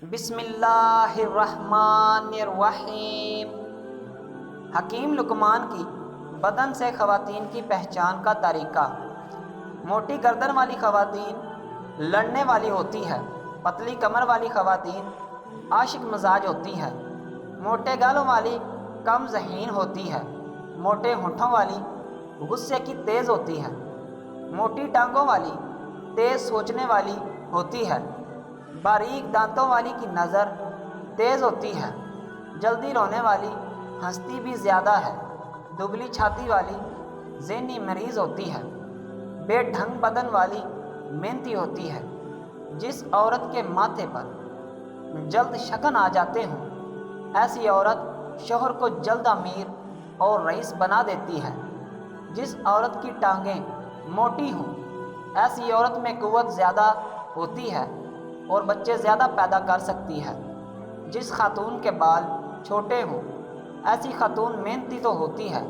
بسم اللہ الرحمن الرحیم۔ حکیم لقمان کی بدن سے خواتین کی پہچان کا طریقہ۔ موٹی گردن والی خواتین لڑنے والی ہوتی ہے، پتلی کمر والی خواتین عاشق مزاج ہوتی ہے، موٹے گالوں والی کم ذہین ہوتی ہے، موٹے ہونٹوں والی غصے کی تیز ہوتی ہے، موٹی ٹانگوں والی تیز سوچنے والی ہوتی ہے، باریک دانتوں والی کی نظر تیز ہوتی ہے، جلدی رونے والی ہنستی بھی زیادہ ہے، دبلی چھاتی والی ذہنی مریض ہوتی ہے، بے ڈھنگ بدن والی محنتی ہوتی ہے۔ جس عورت کے ماتھے پر جلد شکن آ جاتے ہوں، ایسی عورت شوہر کو جلد امیر اور رئیس بنا دیتی ہے۔ جس عورت کی ٹانگیں موٹی ہوں، ایسی عورت میں قوت زیادہ ہوتی ہے اور بچے زیادہ پیدا کر سکتی ہے۔ جس خاتون کے بال چھوٹے ہوں، ایسی خاتون محنتی تو ہوتی ہے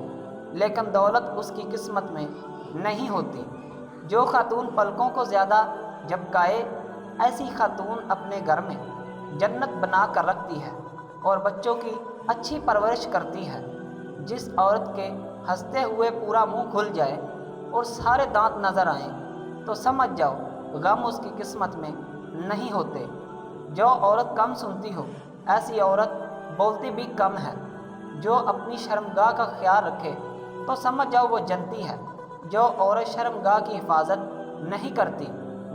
لیکن دولت اس کی قسمت میں نہیں ہوتی۔ جو خاتون پلکوں کو زیادہ جھپکائے، ایسی خاتون اپنے گھر میں جنت بنا کر رکھتی ہے اور بچوں کی اچھی پرورش کرتی ہے۔ جس عورت کے ہنستے ہوئے پورا منہ کھل جائے اور سارے دانت نظر آئیں تو سمجھ جاؤ غم اس کی قسمت میں نہیں ہوتے۔ جو عورت کم سنتی ہو، ایسی عورت بولتی بھی کم ہے۔ جو اپنی شرمگاہ کا خیال رکھے تو سمجھ جاؤ وہ جنتی ہے۔ جو عورت شرمگاہ کی حفاظت نہیں کرتی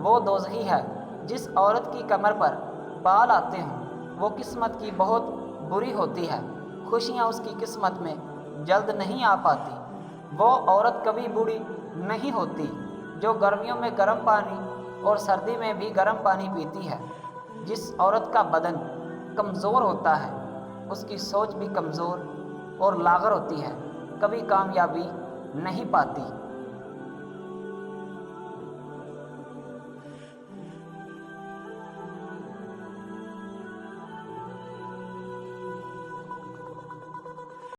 وہ دوزخی ہے۔ جس عورت کی کمر پر بال آتے ہوں، وہ قسمت کی بہت بری ہوتی ہے، خوشیاں اس کی قسمت میں جلد نہیں آ پاتی۔ وہ عورت کبھی بوڑھی نہیں ہوتی جو گرمیوں میں گرم پانی اور سردی میں بھی گرم پانی پیتی ہے۔ جس عورت کا بدن کمزور ہوتا ہے، اس کی سوچ بھی کمزور اور لاغر ہوتی ہے، کبھی کامیابی نہیں پاتی۔